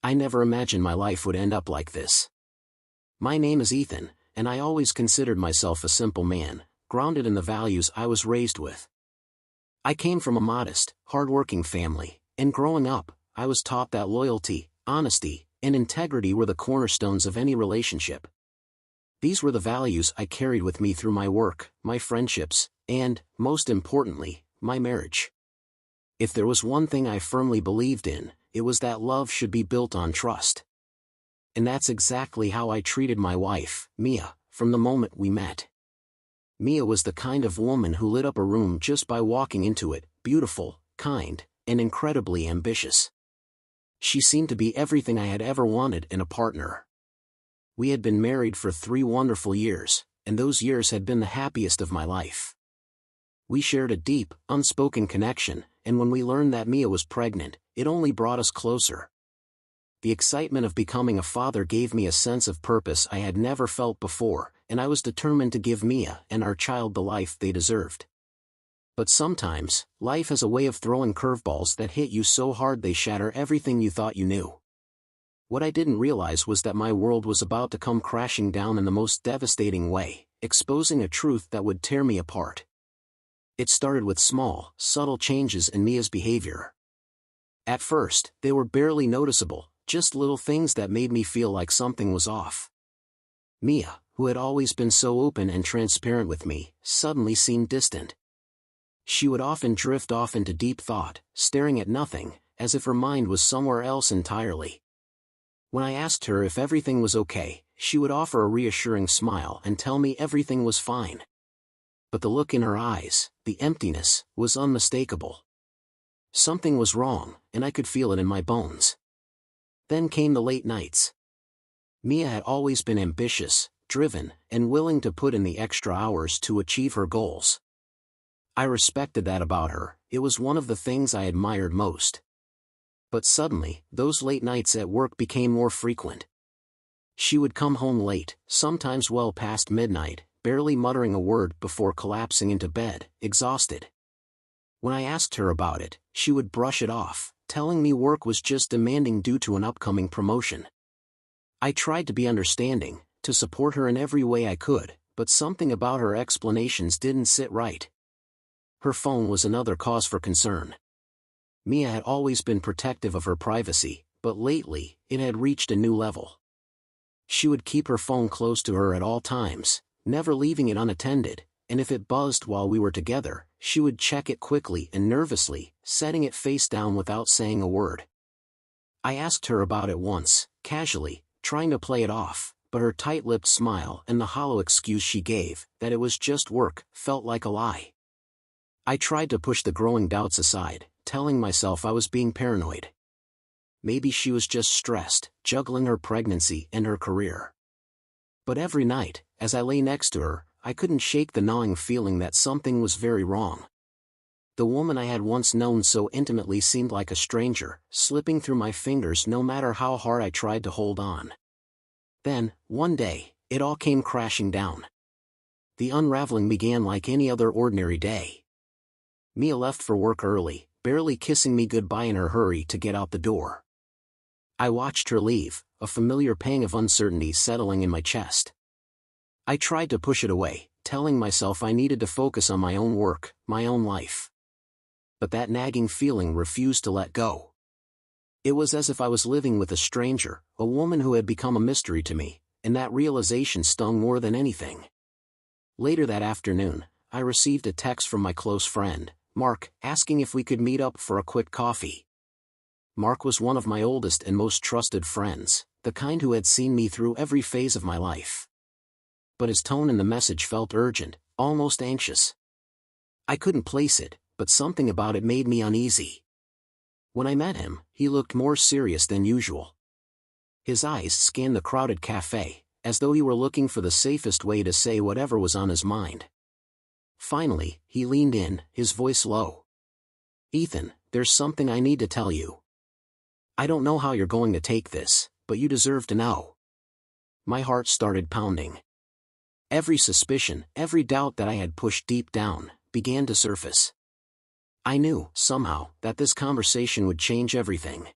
I never imagined my life would end up like this. My name is Ethan, and I always considered myself a simple man, grounded in the values I was raised with. I came from a modest, hard-working family, and growing up, I was taught that loyalty, honesty, and integrity were the cornerstones of any relationship. These were the values I carried with me through my work, my friendships, and, most importantly, my marriage. If there was one thing I firmly believed in, it was that love should be built on trust. And that's exactly how I treated my wife, Mia, from the moment we met. Mia was the kind of woman who lit up a room just by walking into it, beautiful, kind, and incredibly ambitious. She seemed to be everything I had ever wanted in a partner. We had been married for 3 wonderful years, and those years had been the happiest of my life. We shared a deep, unspoken connection, and when we learned that Mia was pregnant, it only brought us closer. The excitement of becoming a father gave me a sense of purpose I had never felt before, and I was determined to give Mia and our child the life they deserved. But sometimes, life has a way of throwing curveballs that hit you so hard they shatter everything you thought you knew. What I didn't realize was that my world was about to come crashing down in the most devastating way, exposing a truth that would tear me apart. It started with small, subtle changes in Mia's behavior. At first, they were barely noticeable, just little things that made me feel like something was off. Mia, who had always been so open and transparent with me, suddenly seemed distant. She would often drift off into deep thought, staring at nothing, as if her mind was somewhere else entirely. When I asked her if everything was okay, she would offer a reassuring smile and tell me everything was fine. But the look in her eyes, the emptiness, was unmistakable. Something was wrong, and I could feel it in my bones. Then came the late nights. Mia had always been ambitious, driven, and willing to put in the extra hours to achieve her goals. I respected that about her, it was one of the things I admired most. But suddenly, those late nights at work became more frequent. She would come home late, sometimes well past midnight, barely muttering a word before collapsing into bed, exhausted. When I asked her about it, she would brush it off, telling me work was just demanding due to an upcoming promotion. I tried to be understanding, to support her in every way I could, but something about her explanations didn't sit right. Her phone was another cause for concern. Mia had always been protective of her privacy, but lately, it had reached a new level. She would keep her phone close to her at all times, never leaving it unattended, and if it buzzed while we were together, she would check it quickly and nervously, setting it face down without saying a word. I asked her about it once, casually, trying to play it off, but her tight-lipped smile and the hollow excuse she gave, that it was just work, felt like a lie. I tried to push the growing doubts aside, telling myself I was being paranoid. Maybe she was just stressed, juggling her pregnancy and her career. But every night, as I lay next to her, I couldn't shake the gnawing feeling that something was very wrong. The woman I had once known so intimately seemed like a stranger, slipping through my fingers no matter how hard I tried to hold on. Then, one day, it all came crashing down. The unraveling began like any other ordinary day. Mia left for work early, barely kissing me goodbye in her hurry to get out the door. I watched her leave, a familiar pang of uncertainty settling in my chest. I tried to push it away, telling myself I needed to focus on my own work, my own life. But that nagging feeling refused to let go. It was as if I was living with a stranger, a woman who had become a mystery to me, and that realization stung more than anything. Later that afternoon, I received a text from my close friend, Mark, asking if we could meet up for a quick coffee. Mark was one of my oldest and most trusted friends, the kind who had seen me through every phase of my life. But his tone in the message felt urgent, almost anxious. I couldn't place it, but something about it made me uneasy. When I met him, he looked more serious than usual. His eyes scanned the crowded cafe, as though he were looking for the safest way to say whatever was on his mind. Finally, he leaned in, his voice low. "Ethan, there's something I need to tell you. I don't know how you're going to take this, but you deserve to know." My heart started pounding. Every suspicion, every doubt that I had pushed deep down, began to surface. I knew, somehow, that this conversation would change everything.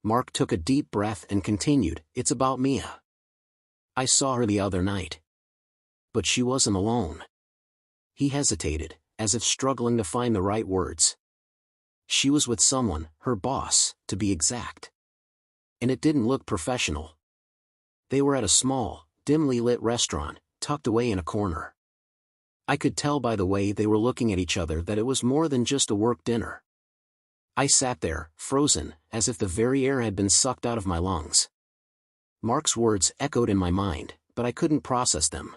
Mark took a deep breath and continued, "It's about Mia. I saw her the other night. But she wasn't alone." He hesitated, as if struggling to find the right words. "She was with someone, her boss, to be exact. And it didn't look professional. They were at a small, dimly lit restaurant, tucked away in a corner. I could tell by the way they were looking at each other that it was more than just a work dinner." I sat there, frozen, as if the very air had been sucked out of my lungs. Mark's words echoed in my mind, but I couldn't process them.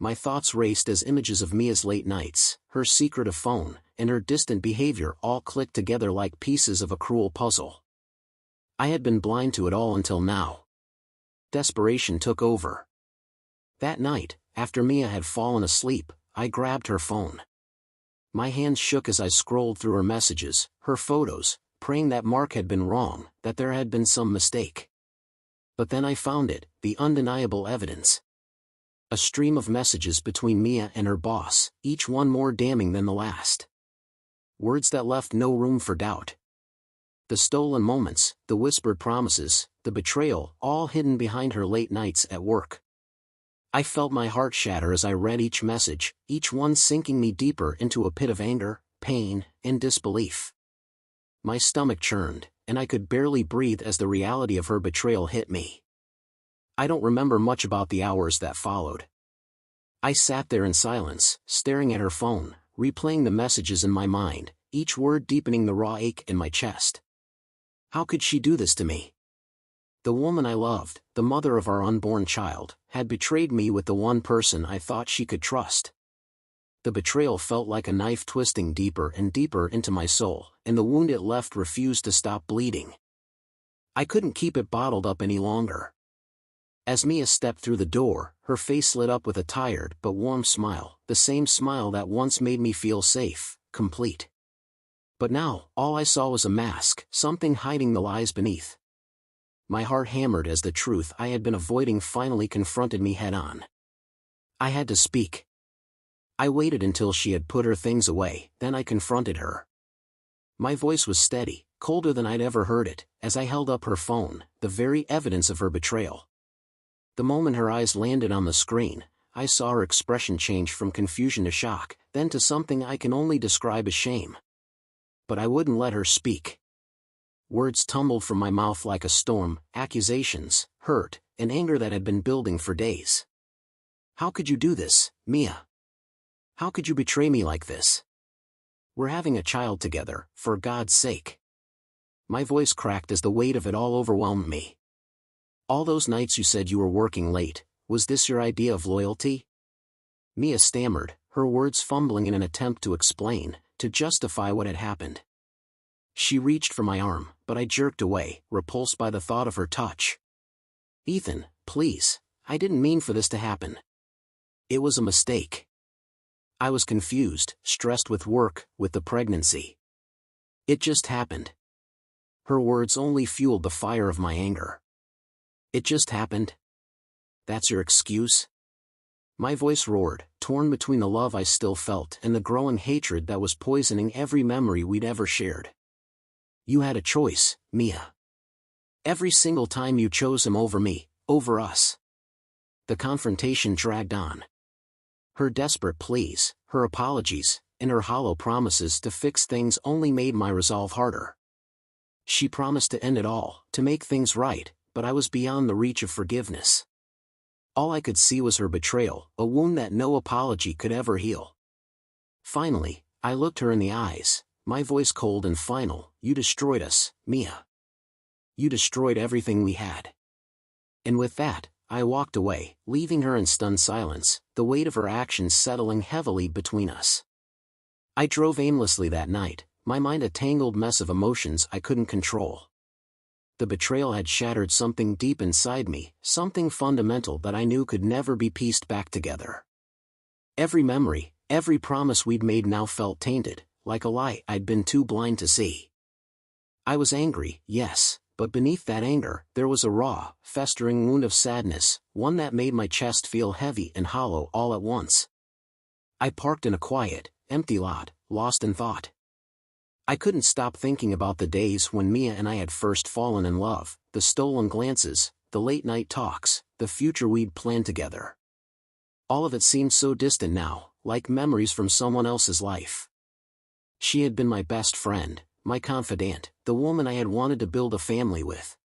My thoughts raced as images of Mia's late nights, her secretive phone, and her distant behavior all clicked together like pieces of a cruel puzzle. I had been blind to it all until now. Desperation took over. That night, after Mia had fallen asleep, I grabbed her phone. My hands shook as I scrolled through her messages, her photos, praying that Mark had been wrong, that there had been some mistake. But then I found it, the undeniable evidence. A stream of messages between Mia and her boss, each one more damning than the last. Words that left no room for doubt. The stolen moments, the whispered promises, the betrayal, all hidden behind her late nights at work. I felt my heart shatter as I read each message, each one sinking me deeper into a pit of anger, pain, and disbelief. My stomach churned, and I could barely breathe as the reality of her betrayal hit me. I don't remember much about the hours that followed. I sat there in silence, staring at her phone, replaying the messages in my mind, each word deepening the raw ache in my chest. How could she do this to me? The woman I loved, the mother of our unborn child, had betrayed me with the one person I thought she could trust. The betrayal felt like a knife twisting deeper and deeper into my soul, and the wound it left refused to stop bleeding. I couldn't keep it bottled up any longer. As Mia stepped through the door, her face lit up with a tired but warm smile, the same smile that once made me feel safe, complete. But now, all I saw was a mask, something hiding the lies beneath. My heart hammered as the truth I had been avoiding finally confronted me head-on. I had to speak. I waited until she had put her things away, then I confronted her. My voice was steady, colder than I'd ever heard it, as I held up her phone, the very evidence of her betrayal. The moment her eyes landed on the screen, I saw her expression change from confusion to shock, then to something I can only describe as shame. But I wouldn't let her speak. Words tumbled from my mouth like a storm, accusations, hurt, and anger that had been building for days. "How could you do this, Mia? How could you betray me like this? We're having a child together, for God's sake." My voice cracked as the weight of it all overwhelmed me. "All those nights you said you were working late, was this your idea of loyalty?" Mia stammered, her words fumbling in an attempt to explain, to justify what had happened. She reached for my arm, but I jerked away, repulsed by the thought of her touch. "Ethan, please, I didn't mean for this to happen. It was a mistake. I was confused, stressed with work, with the pregnancy. It just happened." Her words only fueled the fire of my anger. "It just happened? That's your excuse?" My voice roared, torn between the love I still felt and the growing hatred that was poisoning every memory we'd ever shared. "You had a choice, Mia. Every single time you chose him over me, over us." The confrontation dragged on. Her desperate pleas, her apologies, and her hollow promises to fix things only made my resolve harder. She promised to end it all, to make things right, but I was beyond the reach of forgiveness. All I could see was her betrayal, a wound that no apology could ever heal. Finally, I looked her in the eyes, my voice cold and final. "You destroyed us, Mia. You destroyed everything we had." And with that, I walked away, leaving her in stunned silence, the weight of her actions settling heavily between us. I drove aimlessly that night, my mind a tangled mess of emotions I couldn't control. The betrayal had shattered something deep inside me, something fundamental that I knew could never be pieced back together. Every memory, every promise we'd made now felt tainted, like a lie I'd been too blind to see. I was angry, yes, but beneath that anger, there was a raw, festering wound of sadness, one that made my chest feel heavy and hollow all at once. I parked in a quiet, empty lot, lost in thought. I couldn't stop thinking about the days when Mia and I had first fallen in love, the stolen glances, the late-night talks, the future we'd planned together. All of it seemed so distant now, like memories from someone else's life. She had been my best friend, my confidant, the woman I had wanted to build a family with.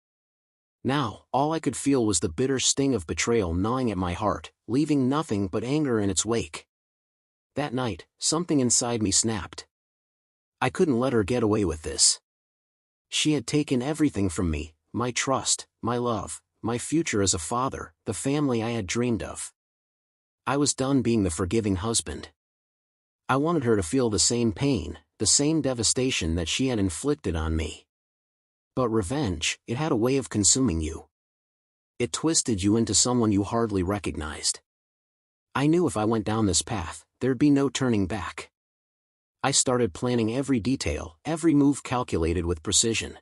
Now, all I could feel was the bitter sting of betrayal gnawing at my heart, leaving nothing but anger in its wake. That night, something inside me snapped. I couldn't let her get away with this. She had taken everything from me, my trust, my love, my future as a father, the family I had dreamed of. I was done being the forgiving husband. I wanted her to feel the same pain, the same devastation that she had inflicted on me. But revenge, it had a way of consuming you. It twisted you into someone you hardly recognized. I knew if I went down this path, there'd be no turning back. I started planning every detail, every move calculated with precision.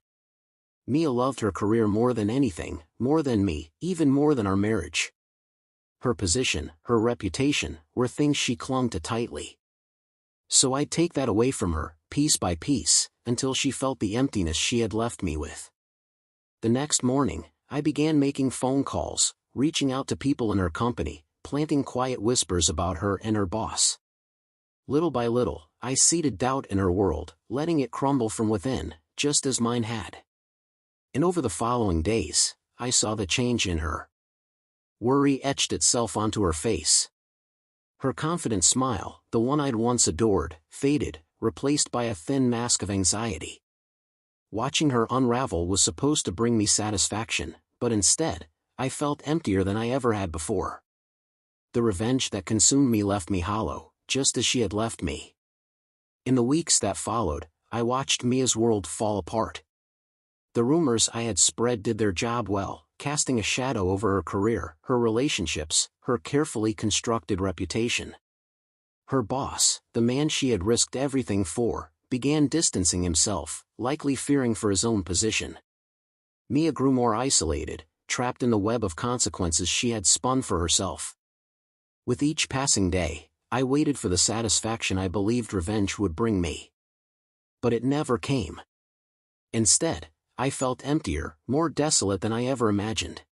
Mia loved her career more than anything, more than me, even more than our marriage. Her position, her reputation, were things she clung to tightly. So I'd take that away from her, piece by piece, until she felt the emptiness she had left me with. The next morning, I began making phone calls, reaching out to people in her company, planting quiet whispers about her and her boss. Little by little, I seeded doubt in her world, letting it crumble from within, just as mine had. And over the following days, I saw the change in her. Worry etched itself onto her face. Her confident smile, the one I'd once adored, faded, replaced by a thin mask of anxiety. Watching her unravel was supposed to bring me satisfaction, but instead, I felt emptier than I ever had before. The revenge that consumed me left me hollow, just as she had left me. In the weeks that followed, I watched Mia's world fall apart. The rumors I had spread did their job well, casting a shadow over her career, her relationships, her carefully constructed reputation. Her boss, the man she had risked everything for, began distancing himself, likely fearing for his own position. Mia grew more isolated, trapped in the web of consequences she had spun for herself. With each passing day, I waited for the satisfaction I believed revenge would bring me. But it never came. Instead, I felt emptier, more desolate than I ever imagined.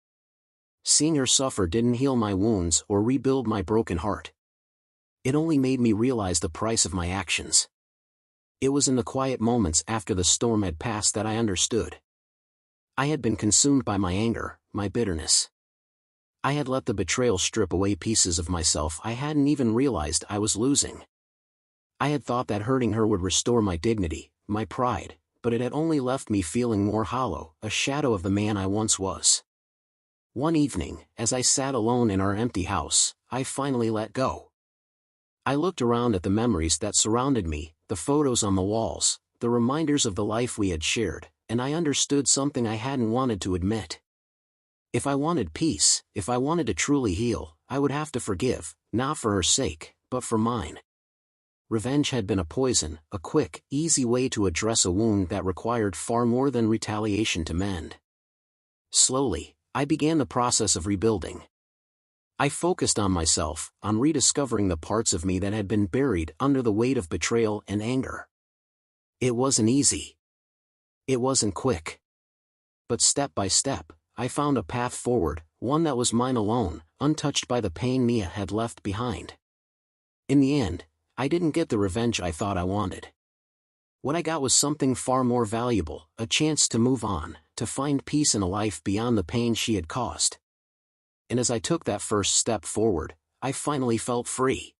Seeing her suffer didn't heal my wounds or rebuild my broken heart. It only made me realize the price of my actions. It was in the quiet moments after the storm had passed that I understood. I had been consumed by my anger, my bitterness. I had let the betrayal strip away pieces of myself I hadn't even realized I was losing. I had thought that hurting her would restore my dignity, my pride, but it had only left me feeling more hollow, a shadow of the man I once was. One evening, as I sat alone in our empty house, I finally let go. I looked around at the memories that surrounded me, the photos on the walls, the reminders of the life we had shared, and I understood something I hadn't wanted to admit. If I wanted peace, if I wanted to truly heal, I would have to forgive, not for her sake, but for mine. Revenge had been a poison, a quick, easy way to address a wound that required far more than retaliation to mend. Slowly, I began the process of rebuilding. I focused on myself, on rediscovering the parts of me that had been buried under the weight of betrayal and anger. It wasn't easy. It wasn't quick. But step by step, I found a path forward, one that was mine alone, untouched by the pain Mia had left behind. In the end, I didn't get the revenge I thought I wanted. What I got was something far more valuable, a chance to move on, to find peace in a life beyond the pain she had caused. And as I took that first step forward, I finally felt free.